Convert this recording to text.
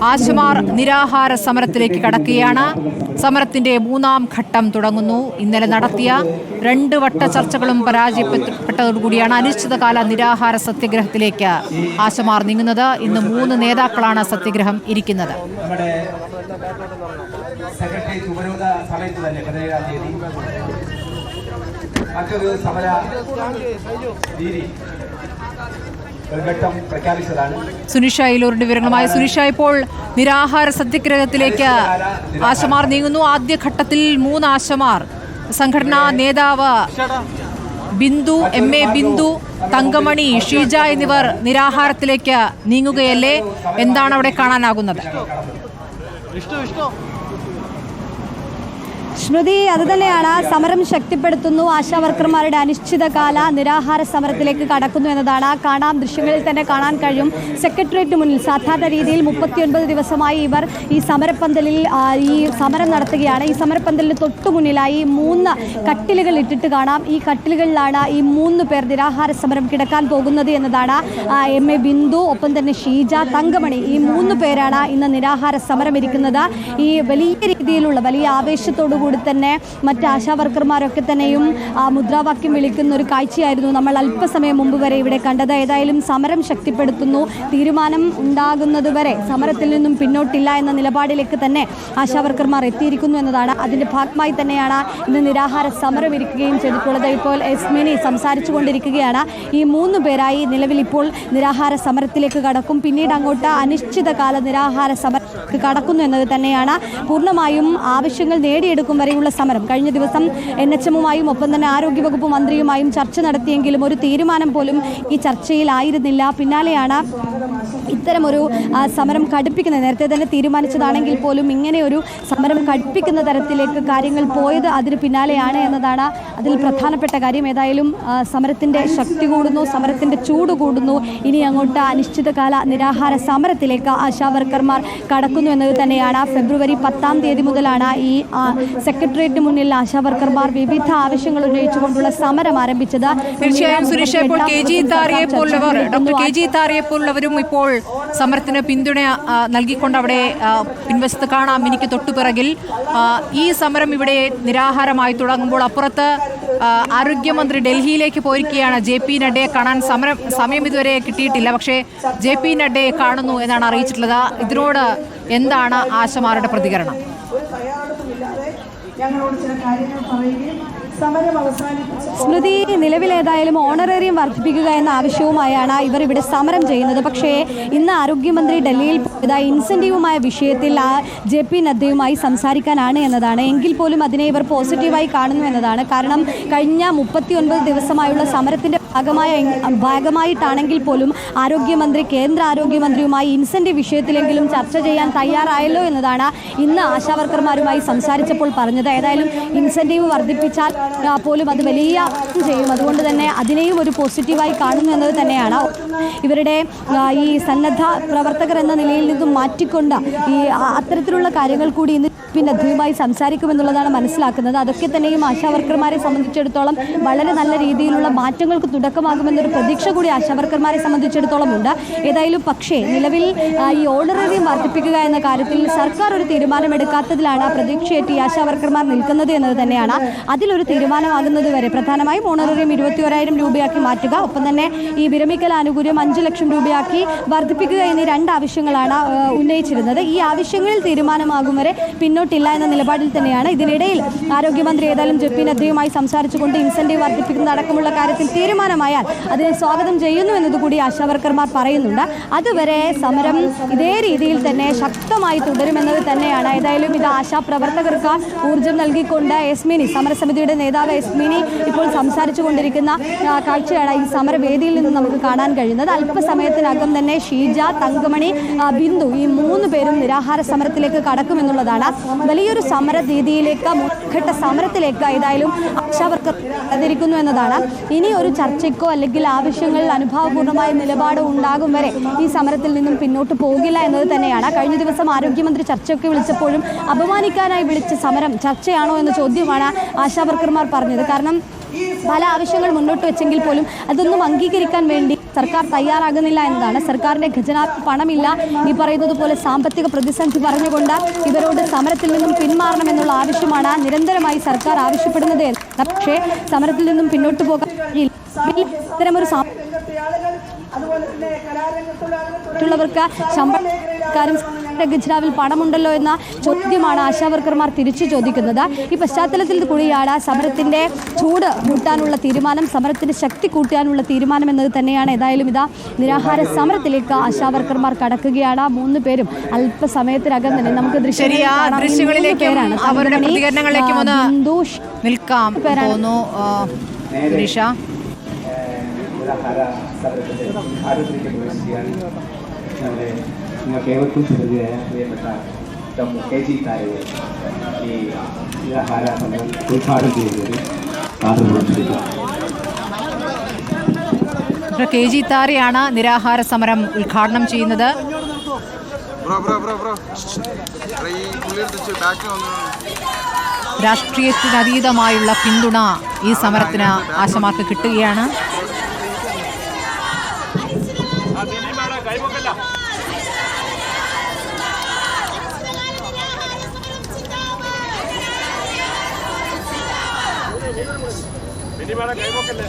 ആശമാർ നിരാഹാര സമരത്തിലേക്ക് കടക്കുകയാണ്. സമരത്തിന്റെ 3ാം ഘട്ടം തുടങ്ങുന്നു. ഇന്നലെ നടത്തിയ 2 വട്ട ചർച്ചകളും പരാജയപ്പെട്ടതോടുകൂടിയാണ് അനിശ്ചിതകാല നിരാഹാര സത്യഗ്രഹത്തിലേക്ക് ആശമാർ നീങ്ങുന്നത്. ഇന്ന് 3 നേതാക്കളാണ് സത്യഗ്രഹം ഇരിക്കുന്നത്. സുനിഷ അയിലൂരിന്റെ വിവരങ്ങളുമായി. സുനിഷ, ഇപ്പോൾ നിരാഹാര സത്യഗ്രഹത്തിലേക്ക് ആശമാർ നീങ്ങുന്നു. ആദ്യഘട്ടത്തിൽ 3 ആശമാർ, സംഘടനാ നേതാവ് ബിന്ദു, MA ബിന്ദു, തങ്കമണി, ഷീജ എന്നിവർ നിരാഹാരത്തിലേക്ക് നീങ്ങുകയല്ലേ? എന്താണ് അവിടെ കാണാനാകുന്നത്? സ്മൃതി, അതുതന്നെയാണ്. സമരം ശക്തിപ്പെടുത്തുന്നു. ആശാവർക്കർമാരുടെ അനിശ്ചിതകാല നിരാഹാര സമരത്തിലേക്ക് കടക്കുന്നു എന്നതാണ്. കാണാം, ദൃശ്യങ്ങളിൽ തന്നെ കാണാൻ കഴിയും. സെക്രട്ടേറിയറ്റിന് മുന്നിൽ സാധാരണ രീതിയിൽ 39 ദിവസമായി ഇവർ ഈ സമരപ്പന്തലിൽ ഈ സമരം നടത്തുകയാണ്. ഈ സമരപ്പന്തലിന് തൊട്ടു മുന്നിലായി 3 കട്ടിലുകൾ ഇട്ടിട്ട് കാണാം. ഈ കട്ടിലുകളിലാണ് ഈ 3 പേർ നിരാഹാര സമരം കിടക്കാൻ പോകുന്നത് എന്നതാണ്. MA ബിന്ദു, ഒപ്പം തന്നെ ഷീജ, തങ്കമണി, ഈ 3 പേരാണ് ഇന്ന് നിരാഹാര സമരം ഇരിക്കുന്നത്. ഈ വലിയ രീതിയിലുള്ള വലിയ ആവേശത്തോടു കൂടി തന്നെ മറ്റ് ആശാവർക്കർമാരൊക്കെ തന്നെയും മുദ്രാവാക്യം വിളിക്കുന്ന ഒരു കാഴ്ചയായിരുന്നു നമ്മൾ അല്പസമയം മുമ്പ് വരെ ഇവിടെ കണ്ടത്. ഏതായാലും സമരം ശക്തിപ്പെടുത്തുന്നു. തീരുമാനം ഉണ്ടാകുന്നതുവരെ സമരത്തിൽ നിന്നും പിന്നോട്ടില്ല എന്ന നിലപാടിലേക്ക് തന്നെ ആശാവർക്കർമാർ എത്തിയിരിക്കുന്നു എന്നതാണ്. അതിൻ്റെ ഭാഗമായി തന്നെയാണ് ഇന്ന് നിരാഹാര സമരം ഇരിക്കുകയും ചെയ്തിട്ടുള്ളത്. ഇപ്പോൾ എസ്മിനി സംസാരിച്ചു കൊണ്ടിരിക്കുകയാണ്. ഈ 3 പേരായി നിലവിൽ ഇപ്പോൾ നിരാഹാര സമരത്തിലേക്ക് കടക്കും. പിന്നീട് അങ്ങോട്ട് അനിശ്ചിതകാല നിരാഹാര സമരത്തിലേക്ക് കടക്കുന്നു എന്നത് തന്നെയാണ്. പൂർണ്ണമായും ആവശ്യങ്ങൾ നേടിയെടുക്കും വരെയുള്ള സമരം. കഴിഞ്ഞ ദിവസം NHM-ഉമായും ഒപ്പം തന്നെ ആരോഗ്യവകുപ്പ് മന്ത്രിയുമായും ചർച്ച നടത്തിയെങ്കിലും ഒരു തീരുമാനം പോലും ഈ ചർച്ചയിലായിരുന്നില്ല. പിന്നാലെയാണ് ഇത്തരമൊരു സമരം കടുപ്പിക്കുന്നത്. നേരത്തെ തന്നെ തീരുമാനിച്ചതാണെങ്കിൽ പോലും ഇങ്ങനെ ഒരു സമരം കടുപ്പിക്കുന്ന തരത്തിലേക്ക് കാര്യങ്ങൾ പോയത് അതിന് പിന്നാലെയാണ് എന്നതാണ് അതിൽ പ്രധാനപ്പെട്ട കാര്യം. ഏതായാലും സമരത്തിൻ്റെ ശക്തി കൂടുന്നു, സമരത്തിൻ്റെ ചൂട് കൂടുന്നു. ഇനി അങ്ങോട്ട് അനിശ്ചിതകാല നിരാഹാര സമരത്തിലേക്ക് ആശാവർക്കർമാർ കടക്കുന്നു എന്നത് തന്നെയാണ്. ഫെബ്രുവരി 10-ാം തീയതി മുതലാണ് ഈ സെക്രട്ടേറിയറ്റിന് മുന്നിൽ ആശാവർക്കർമാർ വിവിധ ആവശ്യങ്ങൾ ഉന്നയിച്ചുകൊണ്ടുള്ള സമരം ആരംഭിച്ചത്. തീർച്ചയായും സുരേഷ്, ഇപ്പോൾ KG താരയെ പോലുള്ളവരും ഇപ്പോൾ സമരത്തിന് പിന്തുണ നൽകിക്കൊണ്ട് അവിടെ പിൻവശത്ത് കാണാം. എനിക്ക് തൊട്ടുപിറകിൽ ഈ സമരം ഇവിടെ നിരാഹാരമായി തുടങ്ങുമ്പോൾ അപ്പുറത്ത് ആരോഗ്യമന്ത്രി ഡൽഹിയിലേക്ക് പോയിരിക്കുകയാണ്. JP നഡ്ഡയെ കാണാൻ സമയം ഇതുവരെ കിട്ടിയിട്ടില്ല. പക്ഷേ JP നഡ്ഡയെ കാണുന്നു എന്നാണ് അറിയിച്ചിട്ടുള്ളത്. ഇതിനോട് എന്താണ് ആശമാരുടെ പ്രതികരണം? ഞങ്ങളോട് ചില കാര്യങ്ങൾ പറയുകയും സമരം സ്മൃതി, നിലവിലേതായാലും ഓണറേറിയം വർദ്ധിപ്പിക്കുക എന്ന ആവശ്യവുമായാണ് ഇവർ ഇവിടെ സമരം ചെയ്യുന്നത്. പക്ഷേ ഇന്ന് ആരോഗ്യമന്ത്രി ഡൽഹിയിൽ പോയത് ഇൻസെൻറ്റീവുമായ വിഷയത്തിൽ JP നദ്ദയുമായി സംസാരിക്കാനാണ് എന്നതാണ്. എങ്കിൽ പോലും അതിനെ ഇവർ പോസിറ്റീവായി കാണുന്നു എന്നതാണ്. കാരണം കഴിഞ്ഞ 39 ദിവസമായുള്ള സമരത്തിൻ്റെ ഭാഗമായിട്ടാണെങ്കിൽ പോലും ആരോഗ്യമന്ത്രി കേന്ദ്ര ആരോഗ്യമന്ത്രിയുമായി ഇൻസെൻറ്റീവ് വിഷയത്തിലെങ്കിലും ചർച്ച ചെയ്യാൻ തയ്യാറായല്ലോ എന്നതാണ് ഇന്ന് ആശാവർക്കർമാരുമായി സംസാരിച്ചപ്പോൾ പറഞ്ഞത്. ഏതായാലും ഇൻസെൻറ്റീവ് വർദ്ധിപ്പിച്ചാൽ പോലും അത് വലിയ ചെയ്യും. അതുകൊണ്ട് തന്നെ അതിനെയും ഒരു പോസിറ്റീവായി കാണുന്നു എന്നത് തന്നെയാണ്. ഇവരുടെ ഈ സന്നദ്ധ പ്രവർത്തകർ എന്ന നിലയിൽ നിന്നും മാറ്റിക്കൊണ്ട് ഈ അത്തരത്തിലുള്ള കാര്യങ്ങൾ കൂടി ഇന്ന് നദ്ദയുമായി സംസാരിക്കുമെന്നുള്ളതാണ് മനസ്സിലാക്കുന്നത്. അതൊക്കെ തന്നെയും ആശാവർക്കർമാരെ സംബന്ധിച്ചിടത്തോളം വളരെ നല്ല രീതിയിലുള്ള മാറ്റങ്ങൾക്ക് തുടക്കമാകുമെന്നൊരു പ്രതീക്ഷ കൂടി ആശാവർക്കർമാരെ സംബന്ധിച്ചിടത്തോളം ഉണ്ട്. ഏതായാലും പക്ഷേ നിലവിൽ ഈ ഓണറേറിയം വർദ്ധിപ്പിക്കുക എന്ന കാര്യത്തിൽ സർക്കാർ ഒരു തീരുമാനമെടുക്കാത്തതിലാണ് പ്രതീക്ഷയേറ്റ് ഈ ആശാവർക്കർമാർ നിൽക്കുന്നത് എന്നത് തന്നെയാണ്. അതിലൊരു തീരുമാനമാകുന്നത് വരെ പ്രധാനമായും ഓണറേറിയം 21,000 രൂപയാക്കി മാറ്റുക, ഒപ്പം തന്നെ ഈ വിരമിക്കൽ ആനുകൂല്യം 5 ലക്ഷം രൂപയാക്കി വർദ്ധിപ്പിക്കുക എന്നീ 2 ആവശ്യങ്ങളാണ് ഉന്നയിച്ചിരുന്നത്. ഈ ആവശ്യങ്ങളിൽ തീരുമാനമാകും വരെ പിന്നോട്ടില്ല എന്ന നിലപാടിൽ തന്നെയാണ്. ഇതിനിടയിൽ ആരോഗ്യമന്ത്രി ഏതായാലും JP നദ്ദയുമായി സംസാരിച്ചുകൊണ്ട് ഇൻസെൻറ്റീവ് വർദ്ധിപ്പിക്കുന്നതടക്കമുള്ള കാര്യത്തിൽ തീരുമാനമായാൽ അതിനെ സ്വാഗതം ചെയ്യുന്നു എന്നതുകൂടി ആശാവർക്കർമാർ പറയുന്നുണ്ട്. അതുവരെ സമരം ഇതേ രീതിയിൽ തന്നെ ശക്തമായി തുടരുമെന്നത് തന്നെയാണ്. ഏതായാലും ഇത് ആശാപ്രവർത്തകർക്ക് ഊർജ്ജം നൽകിക്കൊണ്ട് എസ്മിനി, സമരസമിതിയുടെ നേതാവ് എസ്മിനി ഇപ്പോൾ സംസാരിച്ചു കൊണ്ടിരിക്കുന്ന കാഴ്ചയാണ് ഈ സമരവേദിയിൽ നിന്ന് നമുക്ക് കാണാൻ കഴിയുന്നത്. അല്പസമയത്തിനകം തന്നെ ഷീജ, തങ്കമണി, ബിന്ദു ഈ 3 പേരും നിരാഹാര സമരത്തിലേക്ക് കടക്കുമെന്നുള്ളതാണ്. വലിയൊരു സമര രീതിയിലേക്ക്, മുൻഘട്ട സമരത്തിലേക്ക് ഏതായാലും ആശാവർക്കർ കടന്നിരിക്കുന്നു എന്നതാണ്. ഇനി ഒരു ചർച്ചയ്ക്കോ അല്ലെങ്കിൽ ആവശ്യങ്ങൾ അനുഭാവപൂർണ്ണമായ നിലപാട് ഉണ്ടാകും വരെ ഈ സമരത്തിൽ നിന്നും പിന്നോട്ട് പോകില്ല എന്നത് തന്നെയാണ്. കഴിഞ്ഞ ദിവസം ആരോഗ്യമന്ത്രി ചർച്ചയൊക്കെ വിളിച്ചപ്പോഴും അപമാനിക്കാനായി വിളിച്ച സമരം ചർച്ചയാണോ എന്ന ചോദ്യമാണ് ആശാവർക്കർമാർ പറഞ്ഞത്. കാരണം പല ആവശ്യങ്ങൾ മുന്നോട്ട് വെച്ചെങ്കിൽ പോലും അതൊന്നും അംഗീകരിക്കാൻ വേണ്ടി സർക്കാർ തയ്യാറാകുന്നില്ല എന്നതാണ്. സർക്കാരിന്റെ ഖജനാവിൽ പണമില്ല, ഈ പറയുന്നത് പോലെ സാമ്പത്തിക പ്രതിസന്ധി പറഞ്ഞുകൊണ്ട് ഇവരോട് സമരത്തിൽ നിന്നും പിന്മാറണമെന്നുള്ള ആവശ്യമാണ് നിരന്തരമായി സർക്കാർ ആവശ്യപ്പെടുന്നത്. പക്ഷേ സമരത്തിൽ നിന്നും പിന്നോട്ട് പോകാൻ ഇത്തരമൊരു മറ്റുള്ളവർക്ക് ശമ്പളം ഖജനാവിൽ പണമുണ്ടല്ലോ എന്ന ചോദ്യമാണ് ആശാവർക്കർമാർ തിരിച്ചു ചോദിക്കുന്നത്. ഈ പശ്ചാത്തലത്തിൽ കൂടിയാണ് സമരത്തിന്റെ ചൂട് കൂട്ടാനുള്ള തീരുമാനം, സമരത്തിന്റെ ശക്തി കൂട്ടാനുള്ള തീരുമാനം എന്നത് തന്നെയാണ്. ഏതായാലും ഇതാ നിരാഹാര സമരത്തിലേക്ക് ആശാവർക്കർമാർ കടക്കുകയാണ്. 3 പേരും അല്പസമയത്തിനകം തന്നെ നമുക്ക് ദൃശ്യങ്ങളിലേക്കും അവരുടെ പ്രതികരണങ്ങളിലേക്കും ഒന്ന് നിൽക്കാം. നിങ്ങൾക്ക് ഏവർക്കും സുപരിചിതരായ പ്രിയപ്പെട്ട ഡോക്ടർ KG താരയെ ഈ നിരാഹാര സമരം ഉദ്ഘാടനം ചെയ്യുന്നത് KG താരയാണ് നിരാഹാര സമരം ഉദ്ഘാടനം ചെയ്യുന്നത്. രാഷ്ട്രീയത്തിനതീതമായുള്ള പിന്തുണ ഈ സമരത്തിന് ആശമാർക്ക് കിട്ടുകയാണ്. കൈവക്കല്ലേ